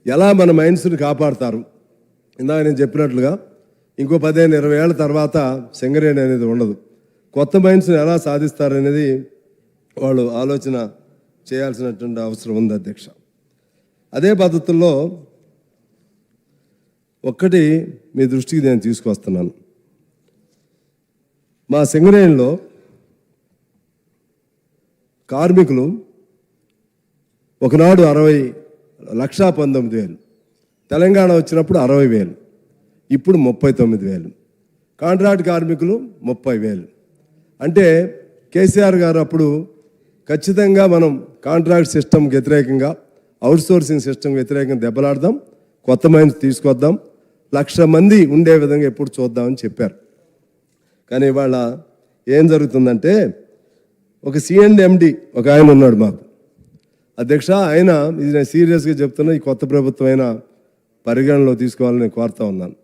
ఎలా మన మైండ్స్ని కాపాడతారు? ఇందాక నేను చెప్పినట్లుగా ఇంకో 15-20 ఏళ్ళ తర్వాత సింగరేణి అనేది ఉండదు. కొత్త మైండ్స్ని ఎలా సాధిస్తారనేది వాళ్ళు ఆలోచన చేయాల్సినటువంటి అవసరం ఉంది అధ్యక్ష. అదే పద్ధతుల్లో ఒక్కటి మీ దృష్టికి నేను తీసుకొస్తున్నాను. మా సింగరేణిలో కార్మికులు ఒకనాడు 60,19,000, తెలంగాణ వచ్చినప్పుడు 60,000, ఇప్పుడు 39,000. కాంట్రాక్ట్ కార్మికులు 30,000. అంటే కేసీఆర్ గారు అప్పుడు ఖచ్చితంగా మనం కాంట్రాక్ట్ సిస్టమ్కి వ్యతిరేకంగా, అవుట్సోర్సింగ్ సిస్టమ్ వ్యతిరేకంగా దెబ్బలాడదాం, కొత్త మైండ్స్ తీసుకొద్దాం, 1,00,000 మంది ఉండే విధంగా ఎప్పుడు చూద్దామని చెప్పారు. కానీ ఇవాళ ఏం జరుగుతుందంటే, ఒక C&MD ఒక ఆయన ఉన్నాడు మాకు అధ్యక్ష. ఆయన, ఇది నేను సీరియస్గా చెప్తున్నా, ఈ కొత్త ప్రభుత్వం అయినా పరిగణనలో తీసుకోవాలని నేను కోరుతా ఉన్నాను.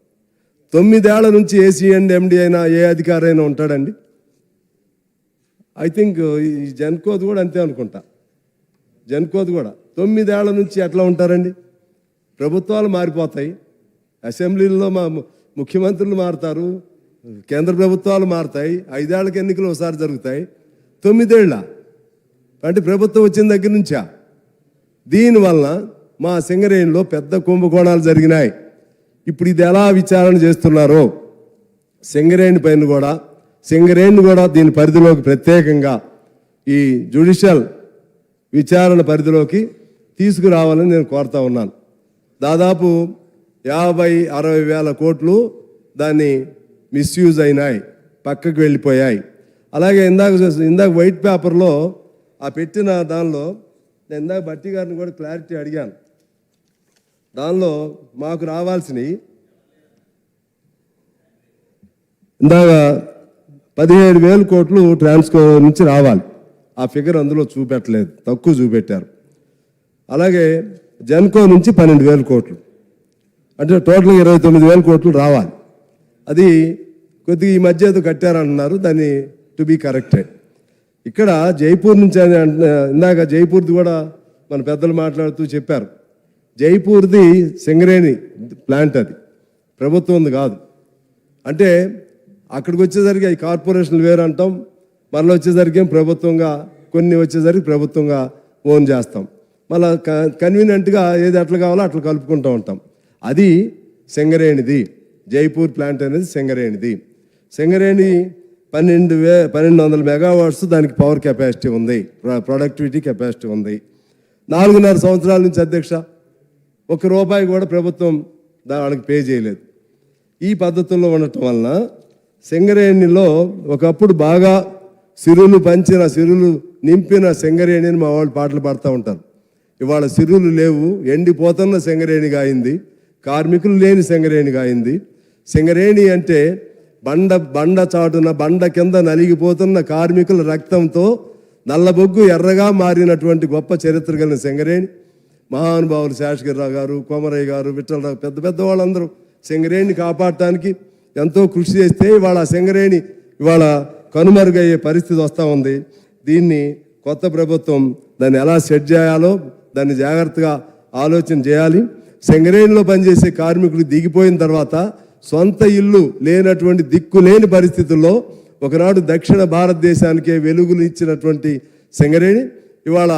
9 ఏళ్ల నుంచి ఏ C&MD అయినా, ఏ అధికారి అయినా ఉంటాడండి? ఐ థింక్ ఈ జన్కోది కూడా అంతే అనుకుంటా. జన్కోది కూడా 9 ఏళ్ల నుంచి ఎట్లా ఉంటారండి? ప్రభుత్వాలు మారిపోతాయి, అసెంబ్లీలో మా ముఖ్యమంత్రులు మారుతారు, కేంద్ర ప్రభుత్వాలు మారుతాయి, 5 ఏళ్ళకి ఎన్నికలు ఒకసారి జరుగుతాయి. 9 ఏళ్ళ అంటే ప్రభుత్వం వచ్చిన దగ్గర నుంచా? దీనివల్ల మా సింగరేణిలో పెద్ద కుంభకోణాలు జరిగినాయి. ఇప్పుడు ఇది ఎలా విచారణ చేస్తున్నారో సింగరేణి పైన కూడా, సింగరేణి కూడా దీని పరిధిలోకి ప్రత్యేకంగా ఈ జ్యుడిషియల్ విచారణ పరిధిలోకి తీసుకురావాలని నేను కోరుతా ఉన్నాను. దాదాపు 50-60 వేల కోట్లు దాన్ని మిస్యూజ్ అయినాయి, పక్కకు వెళ్ళిపోయాయి. అలాగే ఇందాక వైట్ పేపర్లో ఆ పెట్టిన దానిలో నేను ఇందాక భట్టి గారిని కూడా క్లారిటీ అడిగాను. దానిలో మాకు రావాల్సినవి ఇందాక 17,000 కోట్లు ట్రాన్స్కో నుంచి రావాలి. ఆ ఫిగర్ అందులో చూపెట్టలేదు, తక్కువ చూపెట్టారు. అలాగే జన్కో నుంచి 12,000 కోట్లు, అంటే టోటల్గా 29,000 కోట్లు రావాలి. అది కొద్దిగా ఈ మధ్య ఏదో కట్టారంటున్నారు, దాన్ని టు బీ కరెక్టెడ్. ఇక్కడ జైపూర్ నుంచి ఇందాక జైపూర్ది కూడా మన పెద్దలు మాట్లాడుతూ చెప్పారు. జైపూర్ది సింగరేణి ప్లాంట్, అది ప్రభుత్వంది కాదు. అంటే అక్కడికి వచ్చేసరికి అవి కార్పొరేషన్లు వేరు అంటాం, మళ్ళీ వచ్చేసరికి ప్రభుత్వంగా, కొన్ని వచ్చేసరికి ప్రభుత్వంగా ఓన్ చేస్తాం, మళ్ళీ కన్వీనియంట్గా ఏది ఎట్లా కావాలో అట్లా కలుపుకుంటూ ఉంటాం. అది సింగరేణిది, జైపూర్ ప్లాంట్ అనేది సింగరేణిది. సింగరేణి 1200 మెగావాట్స్ దానికి పవర్ కెపాసిటీ ఉంది, ప్రొడక్టివిటీ కెపాసిటీ ఉంది. 4.5 సంవత్సరాల నుంచి అధ్యక్ష ₹1 కూడా ప్రభుత్వం వాళ్ళకి పే చేయలేదు. ఈ పద్ధతుల్లో ఉండటం వలన సింగరేణిలో ఒకప్పుడు బాగా సిరులు పంచిన, సిరులు నింపిన సింగరేణిని మా వాళ్ళు పాటలు పాడుతూ ఉంటారు. ఇవాళ సిరులు లేవు, ఎండిపోతున్న సింగరేణిగా అయింది, కార్మికులు లేని సింగరేణిగా అయింది. సింగరేణి అంటే బండ చాటున, బండ కింద నలిగిపోతున్న కార్మికుల రక్తంతో నల్లబొగ్గు ఎర్రగా మారినటువంటి గొప్ప చరిత్ర కలిగిన సింగరేణి. మహానుభావులు శేషగిరిరావు గారు, కొమరయ్య గారు, విఠలరావు, పెద్ద పెద్ద వాళ్ళందరూ సింగరేణిని కాపాడటానికి ఎంతో కృషి చేస్తే ఇవాళ సింగరేణి ఇవాళ కనుమరుగయ్యే పరిస్థితి వస్తూ ఉంది. దీన్ని కొత్త ప్రభుత్వం దాన్ని ఎలా సెట్ చేయాలో దాన్ని జాగ్రత్తగా ఆలోచన చేయాలి. సింగరేణిలో పనిచేసే కార్మికులు దిగిపోయిన తర్వాత సొంత ఇల్లు లేనటువంటి, దిక్కు లేని పరిస్థితుల్లో ఒకనాడు దక్షిణ భారతదేశానికే వెలుగులు ఇచ్చినటువంటి సింగరేణి ఇవాళ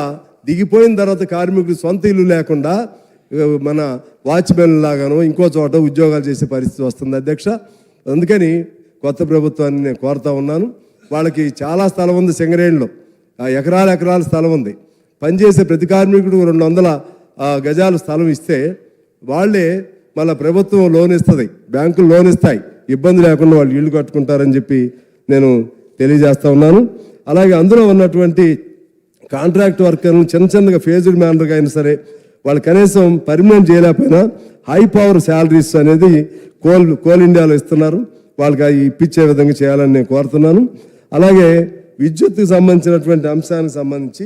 దిగిపోయిన తర్వాత కార్మికులు సొంత ఇల్లు లేకుండా మన వాచ్మెన్ లాగానో ఇంకో చోట ఉద్యోగాలు చేసే పరిస్థితి వస్తుంది అధ్యక్ష. అందుకని కొత్త ప్రభుత్వాన్ని నేను కోరుతా ఉన్నాను. వాళ్ళకి చాలా స్థలం ఉంది సింగరేణిలో, ఎకరాల స్థలం ఉంది. పనిచేసే ప్రతి కార్మికుడు 200 గజాలు స్థలం ఇస్తే వాళ్ళే మళ్ళీ ప్రభుత్వం లోన్ ఇస్తుంది, బ్యాంకులు లోన్ ఇస్తాయి, ఇబ్బంది లేకుండా వాళ్ళు ఇళ్ళు కట్టుకుంటారని చెప్పి నేను తెలియజేస్తా ఉన్నాను. అలాగే అందులో ఉన్నటువంటి కాంట్రాక్ట్ వర్కర్లను చిన్నగా ఫేజ్డ్ మేనర్గా అయినా సరే వాళ్ళు కనీసం పర్మనెంట్ చేయలేకపోయినా హై పవర్ శాలరీస్ అనేది కోల్ ఇండియాలో ఇస్తున్నారు, వాళ్ళకి అవి ఇప్పించే విధంగా చేయాలని నేను కోరుతున్నాను. అలాగే విద్యుత్కి సంబంధించినటువంటి అంశానికి సంబంధించి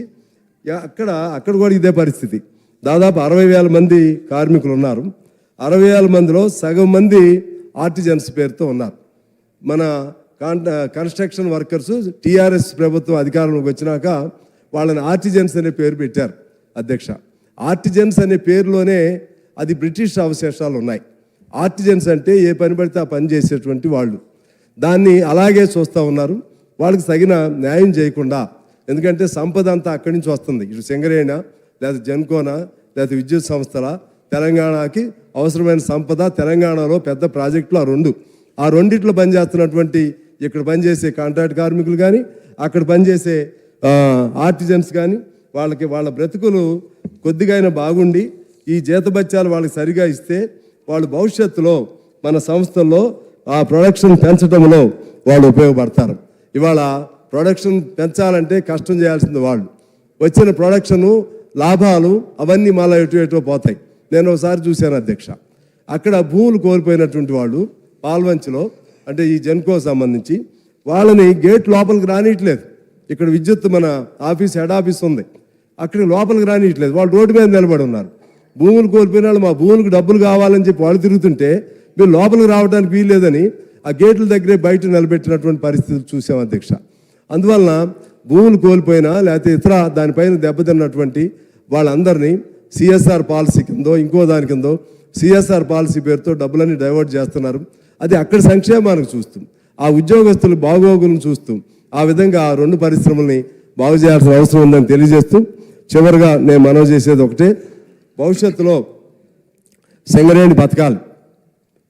అక్కడ కూడా ఇదే పరిస్థితి. దాదాపు 60,000 మంది కార్మికులు ఉన్నారు. 60,000 మందిలో సగం మంది ఆర్టిజన్స్ పేరుతో ఉన్నారు. మన కన్స్ట్రక్షన్ వర్కర్స్ టీఆర్ఎస్ ప్రభుత్వం అధికారంలోకి వచ్చినాక వాళ్ళని ఆర్టిజన్స్ అనే పేరు పెట్టారు. అధ్యక్ష. ఆర్టిజన్స్ అనే పేరులోనే అది బ్రిటిష్ అవశేషాలు ఉన్నాయి. ఆర్టిజన్స్ అంటే ఏ పని పడితే ఆ పని చేసేటువంటి వాళ్ళు. దాన్ని అలాగే చూస్తూ ఉన్నారు. వాళ్ళకి తగిన న్యాయం చేయకుండా, ఎందుకంటే సంపద అంతా అక్కడి నుంచి వస్తుంది. ఇటు సింగరేణి లేదా జెన్కోనా లేదా విద్యుత్ సంస్థల తెలంగాణకి అవసరమైన సంపద తెలంగాణలో పెద్ద ప్రాజెక్టులు ఆ రెండిట్లో పనిచేస్తున్నటువంటి ఇక్కడ పనిచేసే కాంట్రాక్ట్ కార్మికులు కానీ అక్కడ పనిచేసే ఆర్టిజన్స్ కానీ వాళ్ళ బ్రతుకులు కొద్దిగా బాగుండి ఈ జీతభత్యాలు వాళ్ళకి సరిగా ఇస్తే వాళ్ళు భవిష్యత్తులో మన సంస్థల్లో ఆ ప్రొడక్షన్ పెంచడంలో వాళ్ళు ఉపయోగపడతారు. ఇవాళ ప్రొడక్షన్ పెంచాలంటే కష్టం చేయాల్సింది వాళ్ళు. వచ్చిన ప్రొడక్షను లాభాలు అవన్నీ మళ్ళీ ఎటో పోతాయి. నేను ఒకసారి చూశాను అధ్యక్ష, అక్కడ భూములు కోల్పోయినటువంటి వాళ్ళు పాల్వంచిలో, అంటే ఈ జెన్కో సంబంధించి వాళ్ళని గేట్ లోపలికి రానియట్లేదు. ఇక్కడ విద్యుత్ మన ఆఫీస్ హెడ్ ఆఫీస్ ఉంది, అక్కడికి లోపలికి రానియట్లేదు. వాళ్ళు రోడ్డు మీద నిలబడి ఉన్నారు. భూములు కోల్పోయిన వాళ్ళు మా భూములకు డబ్బులు కావాలని చెప్పి వాళ్ళు తిరుగుతుంటే మీరు లోపలికి రావడానికి వీల్లేదని ఆ గేట్ల దగ్గరే బయట నిలబెట్టినటువంటి పరిస్థితులు చూసాం అధ్యక్ష. అందువలన భూములు కోల్పోయినా లేకపోతే ఇతర దానిపైన దెబ్బతిన్నటువంటి వాళ్ళందరినీ సిఎస్ఆర్ పాలసీ కిందో ఇంకో దాని కిందో సిఎస్ఆర్ పాలసీ పేరుతో డబ్బులన్నీ డైవర్ట్ చేస్తున్నారు. అది అక్కడ సంక్షేమానికి చూస్తూ ఆ ఉద్యోగస్తులు బాగోగులను చూస్తూ ఆ విధంగా ఆ రెండు పరిశ్రమల్ని బాగు చేయాల్సిన అవసరం ఉందని తెలియజేస్తూ చివరిగా నేను మనవి చేసేది ఒకటే, భవిష్యత్తులో సింగరేణి బతకాలి,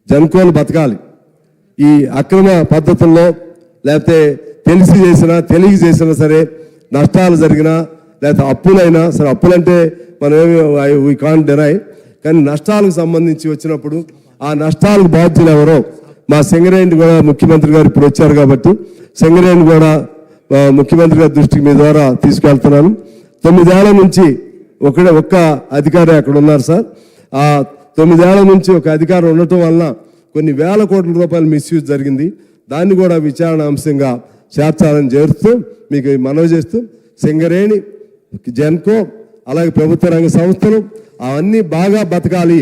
జెన్కోలు బతకాలి. ఈ అక్రమ పద్ధతుల్లో లేకపోతే తెలియ చేసినా సరే నష్టాలు జరిగినా లేకపోతే అప్పులైనా సరే, అప్పులంటే మనమేమి వీ కాంట్ డెనై, కానీ నష్టాలకు సంబంధించి వచ్చినప్పుడు ఆ నష్టాలకు బాధ్యులు ఎవరో మా సింగరేణి కూడా ముఖ్యమంత్రి గారు ఇప్పుడు వచ్చారు కాబట్టి సింగరేణి కూడా ముఖ్యమంత్రి గారి దృష్టికి మీ ద్వారా తీసుకెళ్తున్నాను. 9 ఏళ్ల నుంచి ఒక్క అధికారి అక్కడ ఉన్నారు సార్. ఆ 9 ఏళ్ల నుంచి ఒక అధికారం ఉండటం వలన కొన్ని వేల కోట్ల రూపాయలు మిస్యూజ్ జరిగింది. దాన్ని కూడా విచారణ అంశంగా చేర్చాలని చేరుస్తూ మీకు మనవి చేస్తూ సింగరేణి, జెన్కో అలాగే ప్రభుత్వ రంగ సంస్థలు అవన్నీ బాగా బతకాలి.